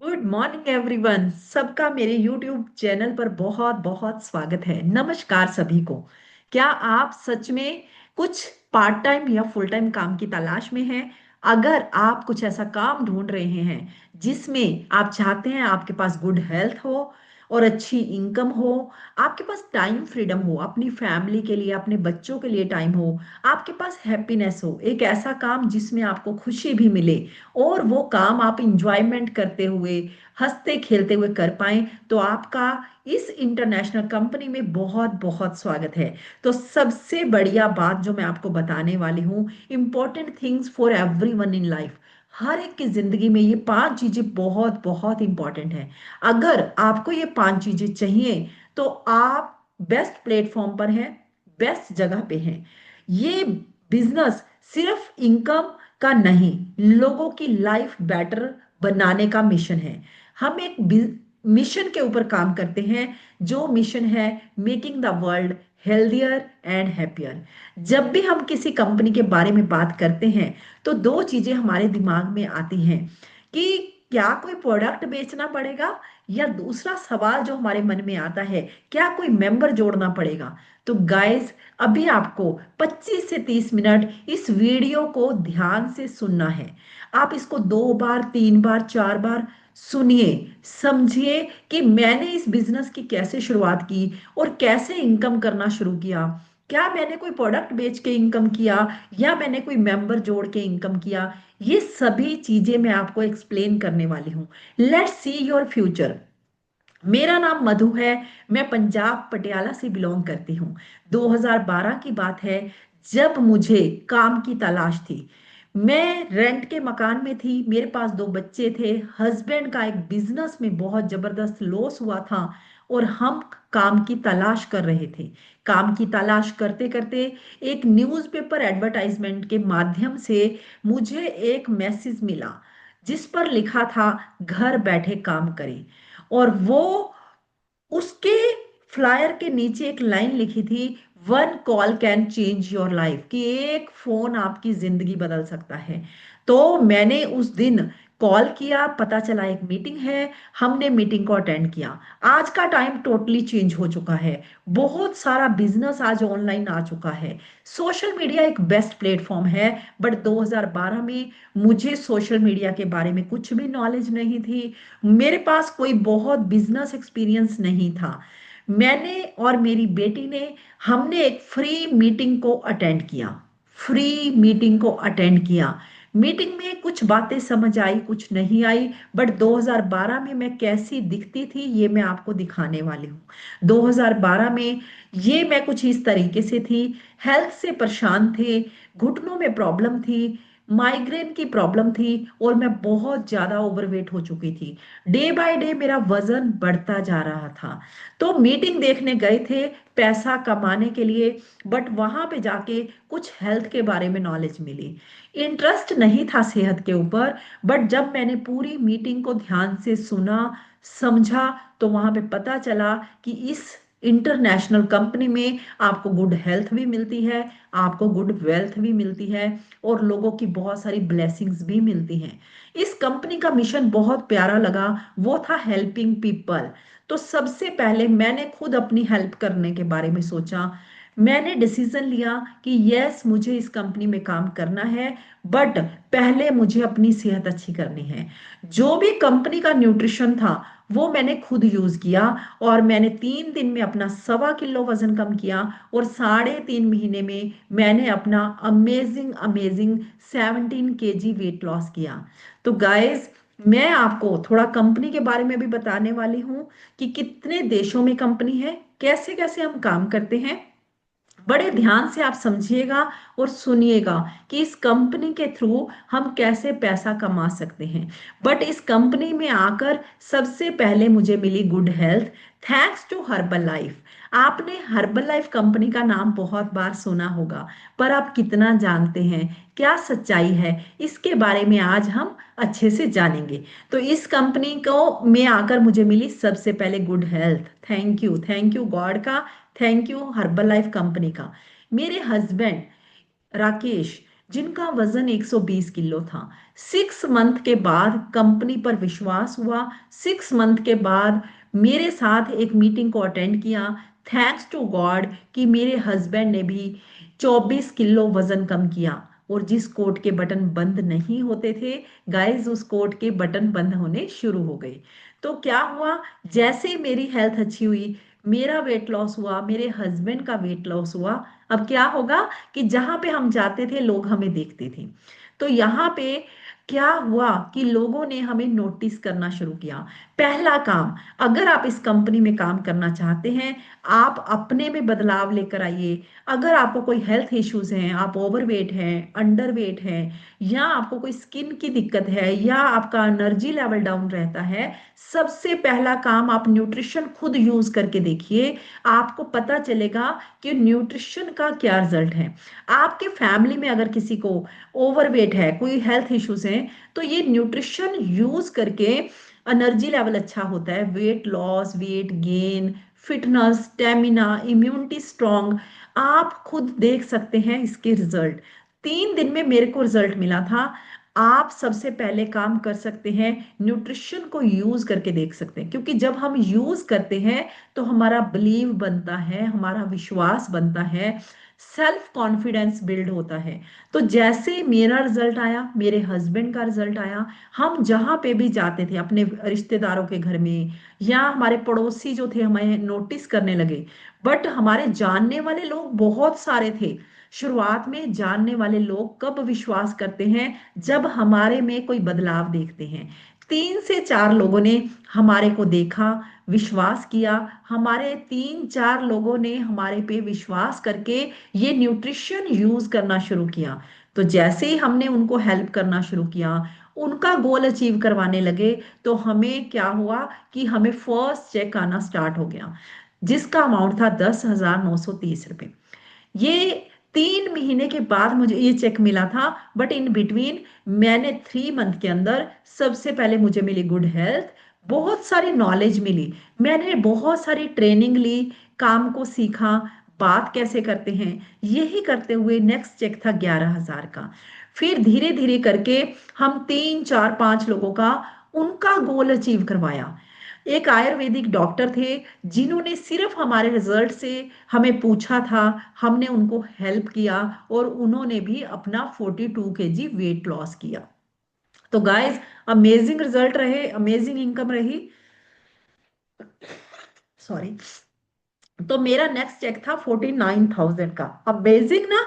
Good morning everyone. सबका मेरे YouTube channel पर बहुत बहुत स्वागत है। नमस्कार सभी को। क्या आप सच में कुछ पार्ट टाइम या फुल टाइम काम की तलाश में हैं? अगर आप कुछ ऐसा काम ढूंढ रहे हैं जिसमें आप चाहते हैं आपके पास गुड हेल्थ हो और अच्छी इनकम हो, आपके पास टाइम फ्रीडम हो, अपनी फैमिली के लिए, अपने बच्चों के लिए टाइम हो, आपके पास हैप्पीनेस हो, एक ऐसा काम जिसमें आपको खुशी भी मिले और वो काम आप इंजॉयमेंट करते हुए, हंसते खेलते हुए कर पाएं, तो आपका इस इंटरनेशनल कंपनी में बहुत बहुत स्वागत है। तो सबसे बढ़िया बात जो मैं आपको बताने वाली हूँ, important things for everyone in life. हर एक की जिंदगी में ये 5 चीजें बहुत बहुत इंपॉर्टेंट हैं। अगर आपको ये 5 चीजें चाहिए तो आप बेस्ट प्लेटफॉर्म पर हैं, बेस्ट जगह पे हैं। ये बिजनेस सिर्फ इनकम का नहीं, लोगों की लाइफ बेटर बनाने का मिशन है। हम एक मिशन के ऊपर काम करते हैं, जो मिशन है making the world healthier and happier. जब भी हम किसी कंपनी के बारे में बात करते हैं तो दो चीजें हमारे दिमाग में आती हैं कि क्या कोई प्रोडक्ट बेचना पड़ेगा, या दूसरा सवाल जो हमारे मन में आता है, क्या कोई मेंबर जोड़ना पड़ेगा। तो गाइस, अभी आपको 25 से 30 मिनट इस वीडियो को ध्यान से सुनना है। आप इसको 2 बार, 3 बार, 4 बार सुनिए, समझिए कि मैंने इस बिजनेस की कैसे शुरुआत की और कैसे इनकम करना शुरू किया। क्या मैंने कोई प्रोडक्ट बेच के इनकम किया या मैंने कोई मेंबर जोड़ के इनकम किया। ये सभी चीजें मैं आपको एक्सप्लेन करने वाली हूँ। Let's see your future. मेरा नाम मधु है। मैं पंजाब पटियाला से बिलोंग करती हूँ। 2012 की बात है, जब मुझे काम की तलाश थी। मैं रेंट के मकान में थी, मेरे पास 2 बच्चे थे, हस्बैंड का एक बिजनेस में बहुत जबरदस्त लॉस हुआ था और हम काम की तलाश कर रहे थे। काम की तलाश करते करते एक न्यूज़पेपर एडवर्टाइजमेंट के माध्यम से मुझे एक मैसेज मिला, जिस पर लिखा था घर बैठे काम करें। और वो उसके फ्लायर के नीचे एक लाइन लिखी थी, one call can change your life, कि एक फोन आपकी जिंदगी बदल सकता है। तो मैंने उस दिन कॉल किया, पता चला एक मीटिंग है। हमने मीटिंग को अटेंड किया। आज का टाइम टोटली चेंज हो चुका है। बहुत सारा बिजनेस आज ऑनलाइन आ चुका है। सोशल मीडिया एक बेस्ट प्लेटफॉर्म है, बट 2012 में मुझे सोशल मीडिया के बारे में कुछ भी नॉलेज नहीं थी। मेरे पास कोई बहुत बिजनेस एक्सपीरियंस नहीं था। मैंने और मेरी बेटी ने, हमने एक फ्री मीटिंग को अटेंड किया। फ्री मीटिंग को अटेंड किया। मीटिंग में कुछ बातें समझ आई, कुछ नहीं आई, बट 2012 में मैं कैसी दिखती थी ये मैं आपको दिखाने वाली हूँ। 2012 में ये मैं कुछ इस तरीके से थी। हेल्थ से परेशान थे, घुटनों में प्रॉब्लम थी, माइग्रेन की प्रॉब्लम थी और मैं बहुत ज्यादा ओवरवेट हो चुकी थी। डे बाय डे मेरा वजन बढ़ता जा रहा था। तो मीटिंग देखने गए थे पैसा कमाने के लिए, बट वहां पे जाके कुछ हेल्थ के बारे में नॉलेज मिली। इंटरेस्ट नहीं था सेहत के ऊपर, बट जब मैंने पूरी मीटिंग को ध्यान से सुना, समझा, तो वहां पे पता चला कि इस इंटरनेशनल कंपनी में आपको गुड हेल्थ भी मिलती है, आपको गुड वेल्थ भी मिलती है और लोगों की बहुत सारी ब्लेसिंग्स भी मिलती हैं। इस कंपनी का मिशन बहुत प्यारा लगा, वो था हेल्पिंग पीपल। तो सबसे पहले मैंने खुद अपनी हेल्प करने के बारे में सोचा। मैंने डिसीजन लिया कि यस, मुझे इस कंपनी में काम करना है, बट पहले मुझे अपनी सेहत अच्छी करनी है। जो भी कंपनी का न्यूट्रिशन था वो मैंने खुद यूज किया और मैंने 3 दिन में अपना 1.25 किलो वजन कम किया और 3.5 महीने में मैंने अपना amazing amazing 17 kg weight loss किया। तो गाइस, मैं आपको थोड़ा कंपनी के बारे में भी बताने वाली हूँ कि कितने देशों में कंपनी है, कैसे कैसे हम काम करते हैं। बड़े ध्यान से आप समझिएगा और सुनिएगा कि इस कंपनी के थ्रू हम कैसे पैसा कमा सकते हैं। बट इस कंपनी में आकर सबसे पहले मुझे मिली good health, thanks to Herbalife. आपने हर्बल लाइफ कंपनी का नाम बहुत बार सुना होगा, पर आप कितना जानते हैं, क्या सच्चाई है, इसके बारे में आज हम अच्छे से जानेंगे। तो इस कंपनी को में आकर मुझे मिली सबसे पहले good health. Thank you God का, thank you Herbalife company का। मेरे हस्बैंड राकेश जिनका वजन 120 किलो था। 6 मंथ के बाद कंपनी पर विश्वास हुआ। 6 मंथ के बाद मेरे साथ एक मीटिंग को अटेंड किया। थैंक्स टू गॉड कि मेरे हस्बैंड ने भी 24 किलो वजन कम किया। और जिस कोट के बटन बंद नहीं होते थे गाइस, उस कोट के बटन बंद होने शुरू हो गए। तो क्या हुआ, जैसे मेरी हेल्थ अच्छी हुई, मेरा वेट लॉस हुआ, मेरे हस्बैंड का वेट लॉस हुआ। अब क्या होगा कि जहां पे हम जाते थे लोग हमें देखते थे। तो यहाँ पे क्या हुआ कि लोगों ने हमें नोटिस करना शुरू किया। पहला काम, अगर आप इस कंपनी में काम करना चाहते हैं, आप अपने में बदलाव लेकर आइए। अगर आपको कोई हेल्थ इश्यूज हैं, आप ओवरवेट हैं, अंडरवेट हैं, या आपको कोई स्किन की दिक्कत है, या आपका एनर्जी लेवल डाउन रहता है, सबसे पहला काम आप न्यूट्रिशन खुद यूज करके देखिए। आपको पता चलेगा कि न्यूट्रिशन का क्या रिजल्ट है। आपके फैमिली में अगर किसी को ओवरवेट है, कोई हेल्थ इश्यूज है, तो ये न्यूट्रिशन यूज करके एनर्जी लेवल अच्छा होता है, weight loss, weight gain, fitness, stamina, immunity strong, आप खुद देख सकते हैं इसके रिजल्ट। 3 दिन में मेरे को रिजल्ट मिला था। आप सबसे पहले काम कर सकते हैं, न्यूट्रिशन को यूज करके देख सकते हैं, क्योंकि जब हम यूज करते हैं तो हमारा बिलीव बनता है, हमारा विश्वास बनता है, सेल्फ कॉन्फिडेंस बिल्ड होता है। तो जैसे मेरा रिजल्ट आया, मेरे हस्बैंड का रिजल्ट आया, हम जहां पे भी जाते थे अपने रिश्तेदारों के घर में, या हमारे पड़ोसी जो थे हमें नोटिस करने लगे। बट हमारे जानने वाले लोग बहुत सारे थे। शुरुआत में जानने वाले लोग कब विश्वास करते हैं, जब हमारे में कोई बदलाव देखते हैं। 3 से 4 लोगों ने हमारे को देखा, विश्वास किया। हमारे 3 4 लोगों ने हमारे पे विश्वास करके ये न्यूट्रिशन यूज करना शुरू किया। तो जैसे ही हमने उनको हेल्प करना शुरू किया, उनका गोल अचीव करवाने लगे, तो हमें क्या हुआ कि हमें फर्स्ट चेक आना स्टार्ट हो गया, जिसका अमाउंट था 10,930 रुपये। ये 3 महीने के बाद मुझे ये चेक मिला था। बट इन बिटवीन मैंने 3 मंथ के अंदर सबसे पहले मुझे मिली गुड हेल्थ, बहुत सारी नॉलेज मिली, मैंने बहुत सारी ट्रेनिंग ली, काम को सीखा, बात कैसे करते हैं। यही करते हुए नेक्स्ट चेक था 11,000 का। फिर धीरे धीरे करके हम 3 4 5 लोगों का उनका गोल अचीव करवाया। एक आयुर्वेदिक डॉक्टर थे जिन्होंने सिर्फ हमारे रिजल्ट से हमें पूछा था, हमने उनको हेल्प किया, और उन्होंने भी अपना 42 kg वेट लॉस किया। तो गाइस, अमेजिंग रिजल्ट रहे, अमेजिंग इनकम रही। सॉरी। तो मेरा नेक्स्ट चेक था 49,000 का। अमेजिंग ना।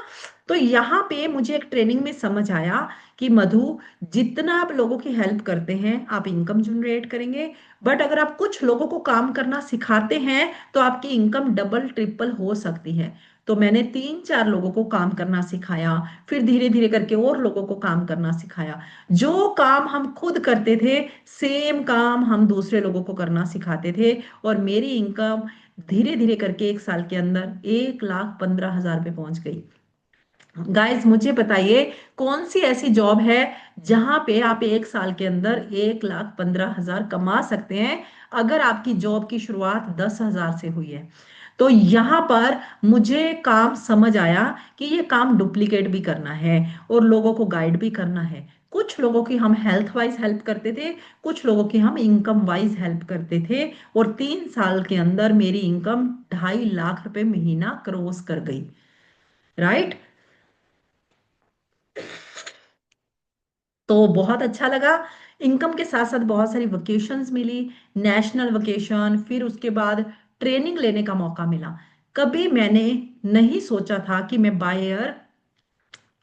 तो यहाँ पे मुझे एक ट्रेनिंग में समझ आया कि मधु, जितना आप लोगों की हेल्प करते हैं आप इनकम जनरेट करेंगे, बट अगर आप कुछ लोगों को काम करना सिखाते हैं तो आपकी इनकम डबल ट्रिपल हो सकती है। तो मैंने 3 4 लोगों को काम करना सिखाया, फिर धीरे धीरे करके और लोगों को काम करना सिखाया। जो काम हम खुद करते थे, सेम काम हम दूसरे लोगों को करना सिखाते थे, और मेरी इनकम धीरे धीरे करके 1 साल के अंदर 1,15,000 पे पहुंच गई। गाइस, मुझे बताइए कौन सी ऐसी जॉब है जहां पे आप 1 साल के अंदर 1,15,000 कमा सकते हैं, अगर आपकी जॉब की शुरुआत 10,000 से हुई है। तो यहाँ पर मुझे काम समझ आया कि ये काम डुप्लीकेट भी करना है और लोगों को गाइड भी करना है। कुछ लोगों की हम हेल्थ वाइज हेल्प करते थे, कुछ लोगों की हम इनकम वाइज हेल्प करते थे, और 3 साल के अंदर मेरी इनकम 2.5 लाख रुपए महीना क्रॉस कर गई। राइट। तो बहुत अच्छा लगा। इनकम के साथ साथ बहुत सारी वकेशंस मिली, नेशनल वकेशन, फिर उसके बाद ट्रेनिंग लेने का मौका मिला। कभी मैंने नहीं सोचा था कि मैं बाय एयर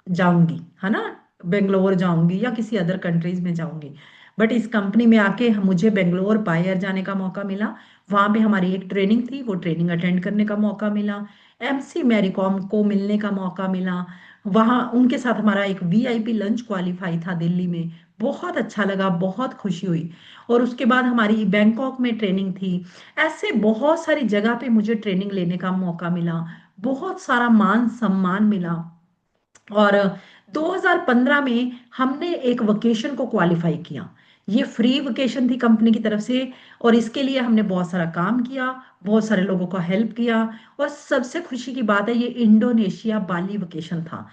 जाऊंगी, है ना, बेंगलोर जाऊंगी या किसी अदर कंट्रीज में जाऊंगी। बट इस कंपनी में आके मुझे बेंगलोर बाय एयर जाने का मौका मिला। वहां पे हमारी एक ट्रेनिंग थी, वो ट्रेनिंग अटेंड करने का मौका मिला। एमसी मैरी कॉम को मिलने का मौका मिला। वहां उनके साथ हमारा एक वीआईपी लंच क्वालिफाई था दिल्ली में। बहुत अच्छा लगा, बहुत खुशी हुई। और उसके बाद हमारी बैंकॉक में ट्रेनिंग थी। ऐसे बहुत सारी जगह पे मुझे ट्रेनिंग लेने का मौका मिला, बहुत सारा मान सम्मान मिला। और 2015 में हमने एक वकेशन को क्वालिफाई किया। ये फ्री वकेशन थी कंपनी की तरफ से, और इसके लिए हमने बहुत सारा काम किया, बहुत सारे लोगों का हेल्प किया। और सबसे खुशी की बात है, ये इंडोनेशिया बाली वकेशन था।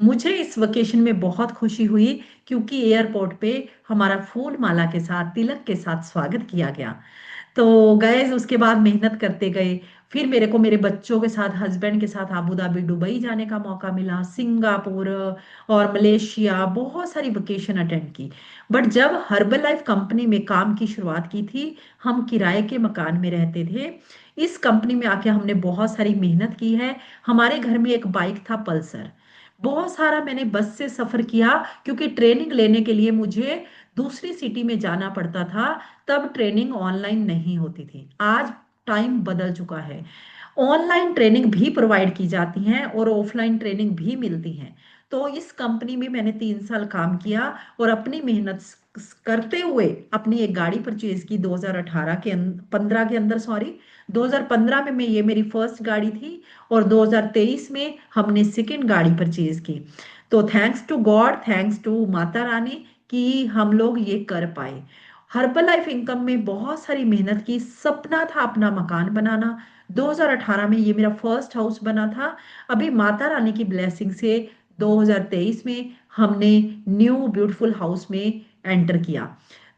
मुझे इस वेकेशन में बहुत खुशी हुई क्योंकि एयरपोर्ट पे हमारा फूल माला के साथ, तिलक के साथ स्वागत किया गया। तो गए, उसके बाद मेहनत करते गए। फिर मेरे को मेरे बच्चों के साथ, हस्बैंड के साथ अबू धाबी, दुबई जाने का मौका मिला, सिंगापुर और मलेशिया, बहुत सारी वेकेशन अटेंड की। बट जब हर्बल लाइफ कंपनी में काम की शुरुआत की थी, हम किराए के मकान में रहते थे। इस कंपनी में आके हमने बहुत सारी मेहनत की है। हमारे घर में एक बाइक था, पल्सर। बहुत सारा मैंने बस से सफर किया, क्योंकि ट्रेनिंग लेने के लिए मुझे दूसरी सिटी में जाना पड़ता था। तब ट्रेनिंग ऑनलाइन नहीं होती थी। आज टाइम बदल चुका है। ऑनलाइन ट्रेनिंग भी प्रोवाइड की जाती हैं और ऑफलाइन ट्रेनिंग भी मिलती हैं। तो इस कंपनी में मैंने 3 साल काम किया और अपनी मेहनत करते हुए अपनी एक गाड़ी परचेज की 2018 के 15 के अंदर, सॉरी, 2015 में ये मेरी फर्स्ट गाड़ी थी और 2023 में हमने सेकंड गाड़ी परचेज की। तो thanks to God, thanks to Mata Rani कि हम लोग ये कर पाए। हर्बल लाइफ इनकम में बहुत सारी मेहनत की, सपना था अपना मकान बनाना। 2018 में ये मेरा फर्स्ट हाउस बना था। अभी माता रानी की ब्लेसिंग से 2023 में हमने न्यू ब्यूटीफुल हाउस में एंटर किया।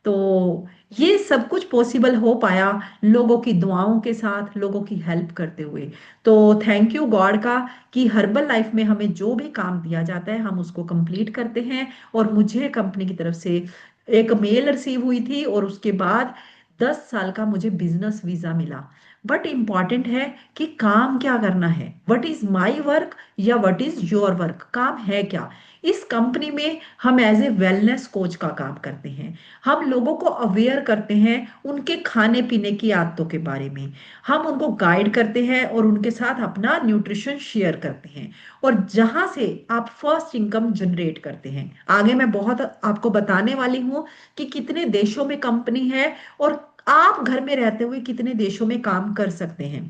तो ये सब कुछ पॉसिबल हो पाया लोगों की दुआओं के साथ, लोगों की हेल्प करते हुए। तो थैंक यू गॉड का कि हर्बल लाइफ में हमें जो भी काम दिया जाता है हम उसको कंप्लीट करते हैं। और मुझे कंपनी की तरफ से एक मेल रिसीव हुई थी और उसके बाद 10 साल का मुझे बिजनेस वीजा मिला। बट इंपॉर्टेंट है कि काम क्या करना है, व्हाट इज माई वर्क या व्हाट इज योर वर्क, काम है क्या। इस कंपनी में हम एज ए वेलनेस कोच का काम करते हैं। हम लोगों को अवेयर करते हैं उनके खाने पीने की आदतों के बारे में। हम उनको गाइड करते हैं और उनके साथ अपना न्यूट्रिशन शेयर करते हैं, और जहां से आप फर्स्ट इनकम जनरेट करते हैं। आगे मैं बहुत आपको बताने वाली हूँ कि कितने देशों में कंपनी है और आप घर में रहते हुए कितने देशों में काम कर सकते हैं।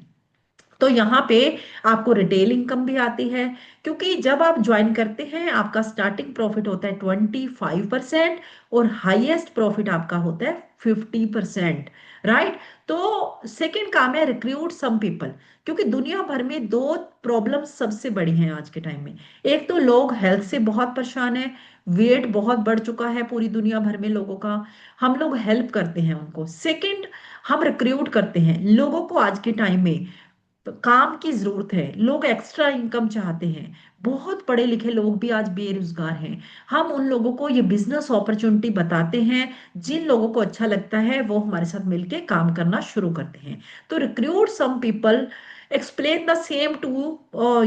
तो यहाँ पे आपको रिटेल इनकम भी आती है, क्योंकि जब आप ज्वाइन करते हैं आपका स्टार्टिंग प्रॉफिट होता है 25% और हाईएस्ट प्रॉफिट आपका होता है 50%। राइट। तो सेकंड काम है रिक्रूट सम पीपल। क्योंकि दुनिया भर में दो प्रॉब्लम सबसे बड़ी हैं आज के टाइम में। एक तो लोग हेल्थ से बहुत परेशान है, वेट बहुत बढ़ चुका है पूरी दुनिया भर में लोगों का। हम लोग हेल्प करते हैं उनको। सेकंड, हम रिक्रूट करते हैं लोगों को। आज के टाइम में तो काम की जरूरत है, लोग एक्स्ट्रा इनकम चाहते हैं। बहुत पढ़े लिखे लोग भी आज बेरोजगार हैं। हम उन लोगों को ये बिजनेस अपॉर्चुनिटी बताते हैं। जिन लोगों को अच्छा लगता है वो हमारे साथ मिलके काम करना शुरू करते हैं। तो recruit some people, explain the same to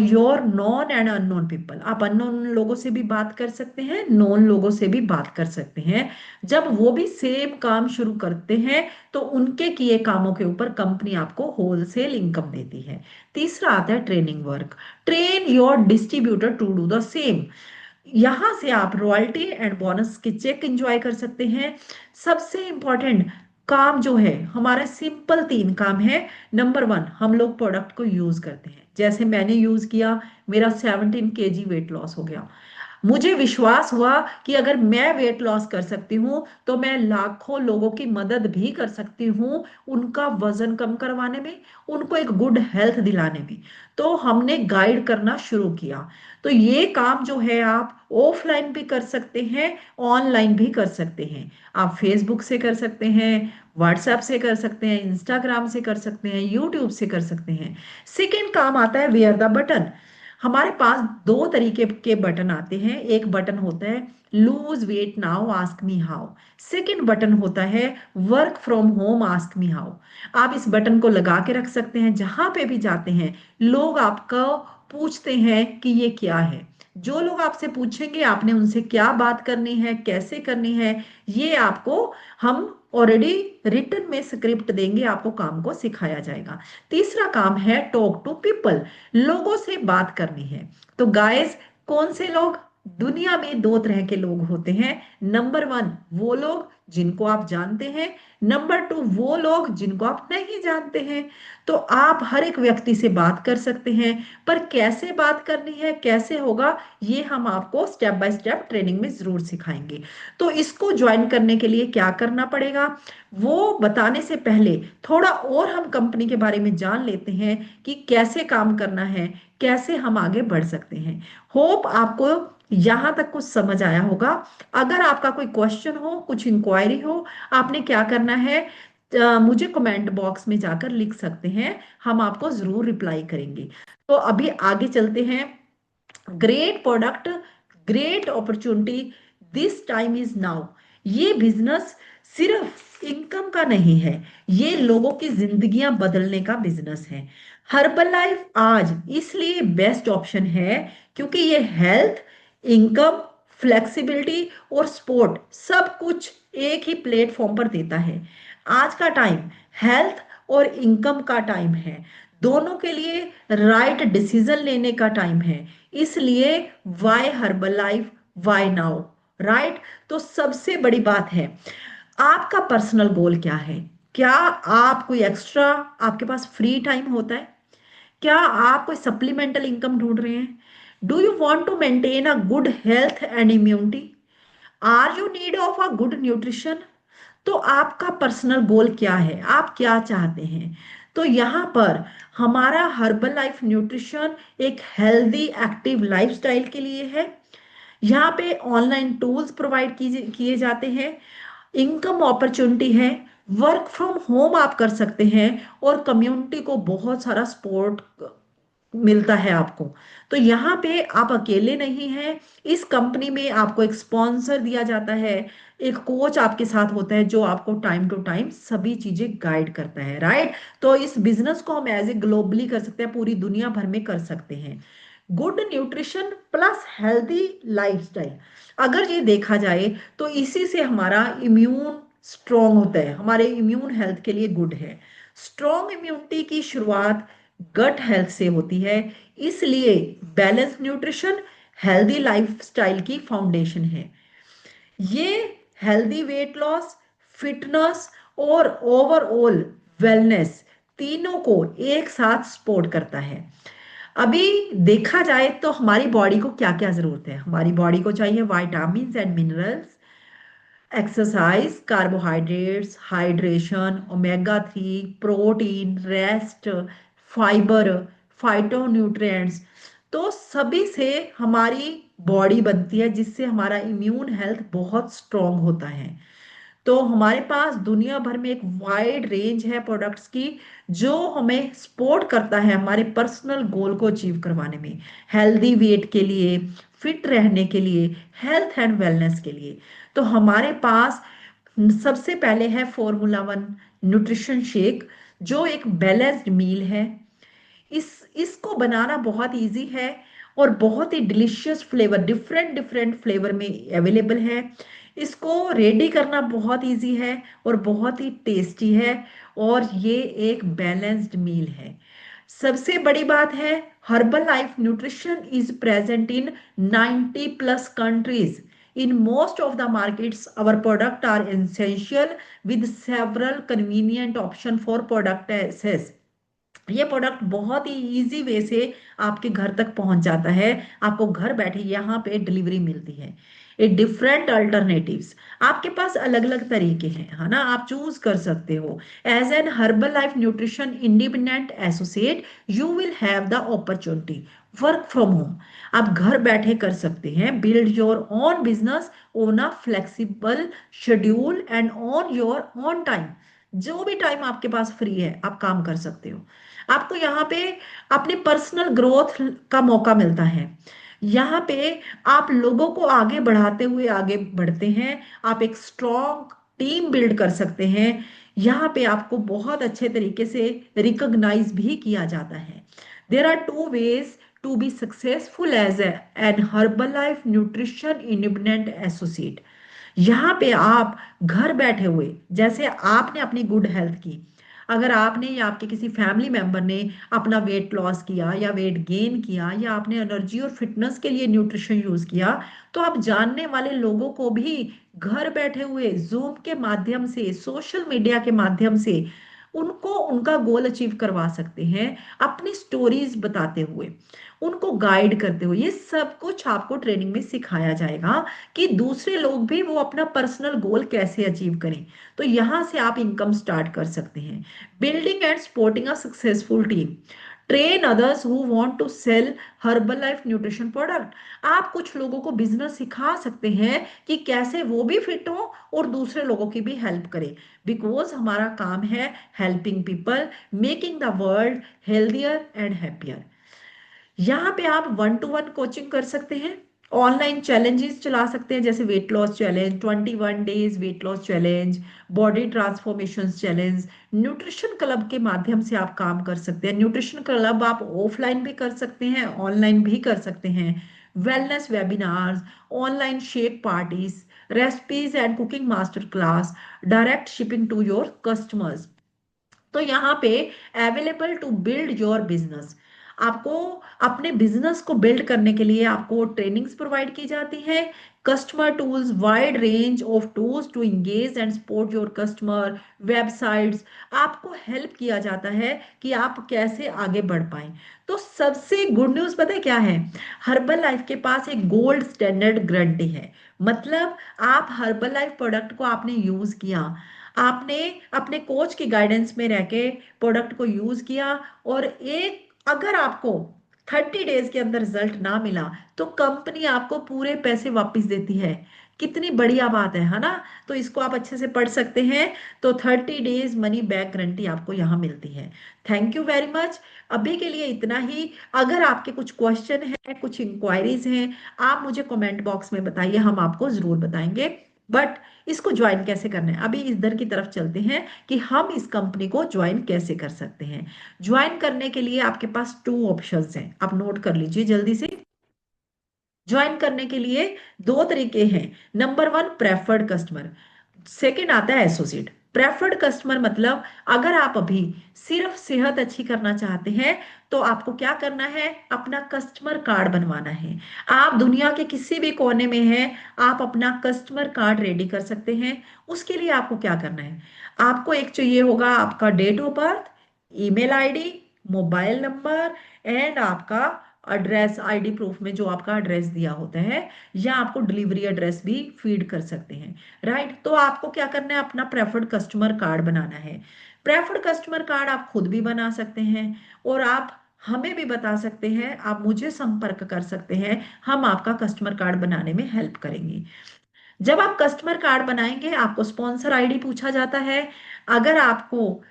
your known and unknown people. आप अननोन लोगों से भी बात कर सकते हैं, नॉन लोगों से भी बात कर सकते हैं। जब वो भी सेम काम शुरू करते हैं तो उनके किए कामों के ऊपर कंपनी आपको होलसेल इनकम देती है। तीसरा आता है training work. Train your distributor to do the same. यहां से आप रॉयल्टी एंड बोनस के चेक एंजॉय कर सकते हैं। सबसे इंपॉर्टेंट काम जो है हमारा, सिंपल 3 काम है। नंबर 1, हम लोग प्रोडक्ट को यूज करते हैं। जैसे मैंने यूज किया, मेरा 17 kg वेट लॉस हो गया। मुझे विश्वास हुआ कि अगर मैं वेट लॉस कर सकती हूँ तो मैं लाखों लोगों की मदद भी कर सकती हूँ, उनका वजन कम करवाने में, उनको एक गुड हेल्थ दिलाने में। तो हमने गाइड करना शुरू किया। तो ये काम जो है आप ऑफलाइन भी कर सकते हैं, ऑनलाइन भी कर सकते हैं। आप फेसबुक से कर सकते हैं, व्हाट्सएप से कर सकते हैं, इंस्टाग्राम से कर सकते हैं, यूट्यूब से कर सकते हैं। सेकेंड काम आता है वेयर द बटन। हमारे पास दो तरीके के बटन आते हैं। एक बटन होता है lose weight now ask me how. Second button होता है work from home ask me how. आप इस बटन को लगा के रख सकते हैं, जहां पे भी जाते हैं लोग आपको पूछते हैं कि ये क्या है। जो लोग आपसे पूछेंगे आपने उनसे क्या बात करनी है, कैसे करनी है, ये आपको हम ऑलरेडी रिटर्न में स्क्रिप्ट देंगे, आपको काम को सिखाया जाएगा। तीसरा काम है टॉक टू पीपल। लोगों से बात करनी है। तो गाइस, कौन से लोग? दुनिया में दो तरह के लोग होते हैं। नंबर 1, वो लोग जिनको आप जानते हैं। नंबर 2, वो लोग जिनको आप नहीं जानते हैं। तो आप हर एक व्यक्ति से बात कर सकते हैं, पर कैसे बात करनी है, कैसे होगा, ये हम आपको स्टेप बाय स्टेप ट्रेनिंग में जरूर सिखाएंगे। तो इसको ज्वाइन करने के लिए क्या करना पड़ेगा, वो बताने से पहले थोड़ा और हम कंपनी के बारे में जान लेते हैं कि कैसे काम करना है, कैसे हम आगे बढ़ सकते हैं। होप आपको यहां तक कुछ समझ आया होगा? अगर आपका कोई क्वेश्चन हो, कुछ इंक्वायरी हो, आपने क्या करना है, मुझे कमेंट बॉक्स में जाकर लिख सकते हैं, हम आपको जरूर रिप्लाई करेंगे। तो अभी आगे चलते हैं। Great product, great opportunity, this time is now. ये बिजनेस सिर्फ इनकम का नहीं है, ये लोगों की जिंदगियां बदलने का बिजनेस है। हर्बल लाइफ आज इसलिए बेस्ट ऑप्शन है क्योंकि ये हेल्थ, इनकम, फ्लेक्सिबिलिटी और सपोर्ट सब कुछ एक ही प्लेटफॉर्म पर देता है। आज का टाइम हेल्थ और इनकम का टाइम है, दोनों के लिए राइट डिसीजन लेने का टाइम है। इसलिए why Herbalife, why now, right? तो सबसे बड़ी बात है, आपका पर्सनल गोल क्या है? क्या आप कोई एक्स्ट्रा, आपके पास फ्री टाइम होता है? क्या आप कोई सप्लीमेंटल इनकम ढूंढ रहे हैं? Do you want to maintain a good health and immunity? Are you need of a good nutrition? तो आपका पर्सनल गोल क्या है, आप क्या चाहते हैं? तो यहाँ पर हमारा हर्बल लाइफ न्यूट्रिशन एक हेल्दी एक्टिव लाइफस्टाइल के लिए है। यहाँ पे ऑनलाइन टूल्स प्रोवाइड किए जाते हैं, इनकम अपॉर्चुनिटी है, वर्क फ्रॉम होम आप कर सकते हैं, और कम्युनिटी को बहुत सारा सपोर्ट मिलता है आपको। तो यहाँ पे आप अकेले नहीं हैं, इस कंपनी में आपको एक स्पॉन्सर दिया जाता है, एक कोच आपके साथ होता है जो आपको टाइम टू टाइम सभी चीजें गाइड करता है, राइट? तो इस बिजनेस को हम एज ए ग्लोबली कर सकते हैं, पूरी दुनिया भर में कर सकते हैं। Good nutrition plus healthy lifestyle, अगर ये देखा जाए तो इसी से हमारा इम्यून स्ट्रॉन्ग होता है, हमारे इम्यून हेल्थ के लिए गुड है। स्ट्रॉन्ग इम्यूनिटी की शुरुआत गट हेल्थ से होती है, इसलिए बैलेंस न्यूट्रिशन हेल्दी लाइफस्टाइल की फाउंडेशन है। ये हेल्दी वेट लॉस, फिटनेस और ओवरऑल वेलनेस तीनों को एक साथ सपोर्ट करता है। अभी देखा जाए तो हमारी बॉडी को क्या क्या जरूरत है? हमारी बॉडी को चाहिए vitamin and minerals, exercise, carbohydrates, hydration, omega 3, protein, rest, fibre, phytonutrients. तो सभी से हमारी बॉडी बनती है, जिससे हमारा इम्यून हेल्थ बहुत स्ट्रांग होता है। तो हमारे पास दुनिया भर में एक वाइड रेंज है प्रोडक्ट्स की, जो हमें सपोर्ट करता है हमारे पर्सनल गोल को अचीव करवाने में, हेल्दी वेट के लिए, फिट रहने के लिए, हेल्थ एंड वेलनेस के लिए। तो हमारे पास सबसे पहले है फॉर्मूला 1 न्यूट्रिशन शेक, जो एक बैलेंस्ड मील है। इसको बनाना बहुत इजी है, और बहुत ही delicious flavour, different different flavour में अवेलेबल है। इसको रेडी करना बहुत इजी है और बहुत ही टेस्टी है, और ये एक बैलेंस्ड मील है। सबसे बड़ी बात है, herbal life nutrition is present in 90 plus countries. In most of the markets, our product are essential with several convenient option for product access। ये प्रोडक्ट बहुत ही इजी वे से आपके घर तक पहुंच जाता है, आपको घर बैठे यहाँ पे डिलीवरी मिलती है। ये डिफरेंट अल्टरनेटिव्स, आपके पास अलग अलग तरीके हैं, है ना, आप चूज कर सकते हो। As an Herbalife nutrition independent associate, you will have the opportunity work from home. आप घर बैठे कर सकते हैं, build your own business on a flexible schedule and on your own time. जो भी टाइम आपके पास फ्री है आप काम कर सकते हो। आपको यहाँ पे अपने पर्सनल ग्रोथ का मौका मिलता है। यहाँ पे आप लोगों को आगे बढ़ाते हुए आगे बढ़ते हैं, आप एक स्ट्रॉन्ग टीम बिल्ड कर सकते हैं। यहाँ पे आपको बहुत अच्छे तरीके से रिकॉग्नाइज भी किया जाता है। There are two ways to be successful as an Herbalife nutrition independent associate. यहाँ पे आप घर बैठे हुए, जैसे आपने अपनी गुड हेल्थ की, अगर आपने या आपके किसी फैमिली मेंबर ने अपना वेट लॉस किया या वेट गेन किया, या आपने एनर्जी और फिटनेस के लिए न्यूट्रिशन यूज किया, तो आप जानने वाले लोगों को भी घर बैठे हुए जूम के माध्यम से, सोशल मीडिया के माध्यम से उनको उनका गोल अचीव करवा सकते हैं, अपनी स्टोरीज बताते हुए, उनको गाइड करते हुए। ये सब कुछ आपको ट्रेनिंग में सिखाया जाएगा कि दूसरे लोग भी वो अपना पर्सनल गोल कैसे अचीव करें। तो यहाँ से आप इनकम स्टार्ट कर सकते हैं। Building and supporting a successful team, train others who want to sell Herbalife nutrition product. आप कुछ लोगों को बिजनेस सिखा सकते हैं कि कैसे वो भी फिट हो और दूसरे लोगों की भी हेल्प करें, बिकॉज हमारा काम है helping people, making the world healthier and happier. यहाँ पे आप वन टू वन कोचिंग कर सकते हैं, ऑनलाइन चैलेंजेस चला सकते हैं, जैसे weight loss challenge, 21 days weight loss challenge, body transformation challenge. Nutrition club के माध्यम से आप काम कर सकते हैं। न्यूट्रिशन क्लब आप ऑफलाइन भी कर सकते हैं, ऑनलाइन भी कर सकते हैं। Wellness webinars, online shake parties, recipes and cooking master class, direct shipping to your customers. तो यहाँ पे available to build your business, आपको अपने बिजनेस को बिल्ड करने के लिए आपको ट्रेनिंग्स प्रोवाइड की जाती है। Customer tools, wide range of tools to engage and support your customer, websites, आपको हेल्प किया जाता है कि आप कैसे आगे बढ़ पाए। तो सबसे गुड न्यूज़ पता है क्या है? हर्बल लाइफ के पास एक गोल्ड स्टैंडर्ड गारंटी है। मतलब आप हर्बल लाइफ प्रोडक्ट को आपने यूज किया, आपने अपने कोच की गाइडेंस में रह के प्रोडक्ट को यूज किया, और एक अगर आपको 30 डेज के अंदर रिजल्ट ना मिला तो कंपनी आपको पूरे पैसे वापस देती है। कितनी बढ़िया बात है ना? तो इसको आप अच्छे से पढ़ सकते हैं। तो 30 डेज मनी बैक गारंटी आपको यहाँ मिलती है। Thank you very much. अभी के लिए इतना ही। अगर आपके कुछ क्वेश्चन है, कुछ इंक्वायरीज हैं, आप मुझे कमेंट बॉक्स में बताइए, हम आपको जरूर बताएंगे। बट इसको ज्वाइन कैसे करना है, अभी इधर की तरफ चलते हैं कि हम इस कंपनी को ज्वाइन कैसे कर सकते हैं। ज्वाइन करने के लिए आपके पास टू ऑप्शंस हैं, आप नोट कर लीजिए जल्दी से। ज्वाइन करने के लिए दो तरीके हैं। Number one, preferred customer. Second आता है एसोसिएट। प्रेफर्ड कस्टमर मतलब अगर आप अभी सिर्फ सेहत अच्छी करना चाहते हैं तो आपको क्या करना है, अपना कस्टमर कार्ड बनवाना है। आप दुनिया के किसी भी कोने में हैं, आप अपना कस्टमर कार्ड रेडी कर सकते हैं। उसके लिए आपको क्या करना है, आपको एक चाहिए होगा आपका date of birth, email ID, mobile number and आपका एड्रेस, आईडी प्रूफ में जो आपका एड्रेस दिया होता है, या आपको डिलीवरी एड्रेस भी फीड कर सकते हैं। राइट, तो आपको क्या करना है, अपना प्रेफर्ड कस्टमर कार्ड बनाना है। प्रेफर्ड कस्टमर कार्ड आप खुद भी बना सकते हैं और आप हमें भी बता सकते हैं, आप मुझे संपर्क कर सकते हैं, हम आपका कस्टमर कार्ड बनाने में हेल्प करेंगे। जब आप कस्टमर कार्ड बनाएंगे आपको स्पॉन्सर आईडी पूछा जाता है। अगर आपको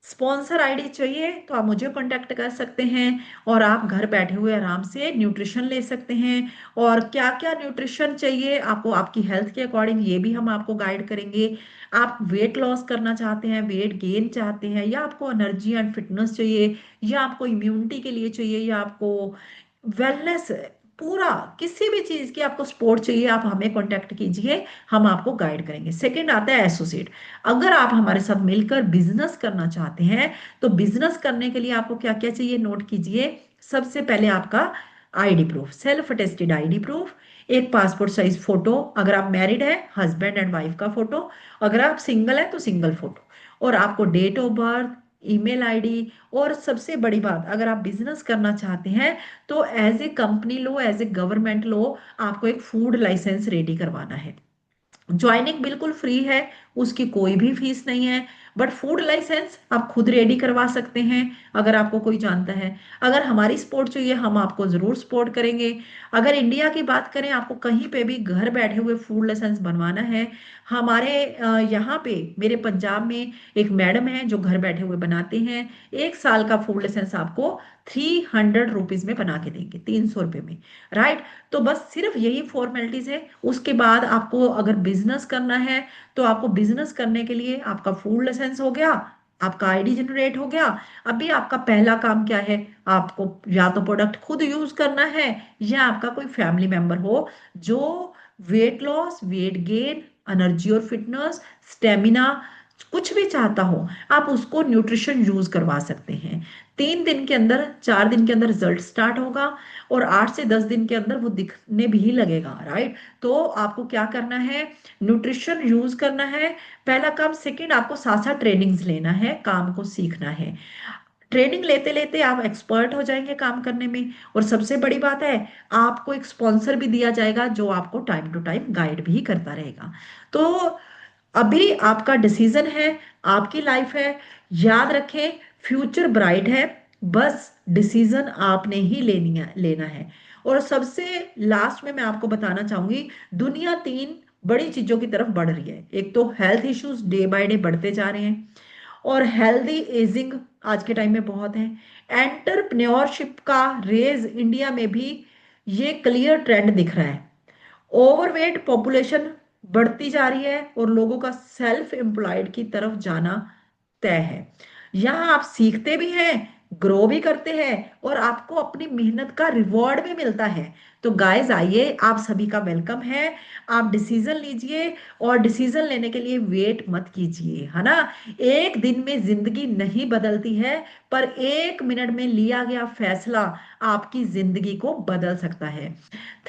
स्पॉन्सर आईडी चाहिए तो आप मुझे कांटेक्ट कर सकते हैं और आप घर बैठे हुए आराम से न्यूट्रिशन ले सकते हैं। और क्या क्या न्यूट्रिशन चाहिए आपको आपकी हेल्थ के अकॉर्डिंग, ये भी हम आपको गाइड करेंगे। आप वेट लॉस करना चाहते हैं, वेट गेन चाहते हैं, या आपको एनर्जी एंड फिटनेस चाहिए, या आपको इम्यूनिटी के लिए चाहिए, या आपको वेलनेस, पूरा किसी भी चीज की आपको सपोर्ट चाहिए, आप हमें कांटेक्ट कीजिए, हम आपको गाइड करेंगे। सेकंड आता है एसोसिएट। अगर आप हमारे साथ मिलकर बिजनेस करना चाहते हैं तो बिजनेस करने के लिए आपको क्या क्या चाहिए, नोट कीजिए। सबसे पहले आपका ID proof, self attested ID proof, एक पासपोर्ट साइज फोटो, अगर आप मैरिड है हस्बैंड एंड वाइफ का फोटो, अगर आप सिंगल है तो सिंगल फोटो, और आपको date of birth, email ID, और सबसे बड़ी बात, अगर आप बिजनेस करना चाहते हैं तो एज ए कंपनी लो, एज ए गवर्नमेंट लो, आपको एक फूड लाइसेंस रेडी करवाना है। ज्वाइनिंग बिल्कुल फ्री है, उसकी कोई भी फीस नहीं है। बट फूड लाइसेंस आप खुद रेडी करवा सकते हैं अगर आपको कोई जानता है। अगर हमारी सपोर्ट चाहिए हम आपको जरूर सपोर्ट करेंगे। अगर इंडिया की बात करें, आपको कहीं पे भी घर बैठे हुए फूड लाइसेंस बनवाना है, हमारे यहाँ पे मेरे पंजाब में एक मैडम है जो घर बैठे हुए बनाते हैं। 1 साल का फूड लाइसेंस आपको 300 रुपीज में बना के देंगे, 300 रुपये में। राइट, तो बस सिर्फ यही फॉर्मेलिटीज है। उसके बाद आपको अगर बिजनेस करना है तो आपको बिजनेस करने के लिए आपका फूड लाइसेंस हो गया, आपका आईडी जनरेट हो गया। अभी आपका पहला काम क्या है, आपको या तो प्रोडक्ट खुद यूज करना है, या आपका कोई फैमिली मेंबर हो जो weight loss, weight gain, energy और फिटनेस, स्टेमिना कुछ भी चाहता हो, आप उसको न्यूट्रिशन यूज करवा सकते हैं। 3 दिन के अंदर, 4 दिन के अंदर रिजल्ट स्टार्ट होगा, और 8 से 10 दिन के अंदर वो दिखने भी लगेगा। राइट, तो आपको क्या करना है, न्यूट्रिशन यूज करना है, पहला काम। सेकंड, आपको साथ साथ ट्रेनिंग्स लेना है, काम को सीखना है। ट्रेनिंग लेते लेते आप एक्सपर्ट हो जाएंगे काम करने में। और सबसे बड़ी बात है, आपको एक स्पॉन्सर भी दिया जाएगा जो आपको टाइम टू टाइम गाइड भी करता रहेगा। तो अभी आपका डिसीजन है, आपकी लाइफ है। याद रखें, फ्यूचर ब्राइट है, बस डिसीजन आपने ही लेना है। और सबसे लास्ट में मैं आपको बताना चाहूंगी, दुनिया तीन बड़ी चीजों की तरफ बढ़ रही है। एक तो health issues day by day बढ़ते जा रहे हैं, और हेल्दी एजिंग आज के टाइम में बहुत है। एंटरप्रेन्योरशिप का रेज इंडिया में भी ये क्लियर ट्रेंड दिख रहा है। ओवरवेट पॉपुलेशन बढ़ती जा रही है और लोगों का सेल्फ एम्प्लॉयड की तरफ जाना तय है। यहाँ आप सीखते भी हैं, ग्रो भी करते हैं, और आपको अपनी मेहनत का रिवॉर्ड भी मिलता है। तो गाइस आइए, आप सभी का वेलकम है। आप डिसीजन लीजिए, और डिसीजन लेने के लिए वेट मत कीजिए, है ना। एक दिन में जिंदगी नहीं बदलती है, पर एक मिनट में लिया गया फैसला आपकी जिंदगी को बदल सकता है।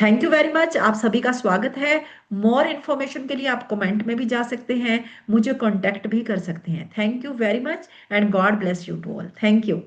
थैंक यू वेरी मच, आप सभी का स्वागत है। मोर इन्फॉर्मेशन के लिए आप कमेंट में भी जा सकते हैं, मुझे कांटेक्ट भी कर सकते हैं। Thank you very much and God bless you to all. Thank you.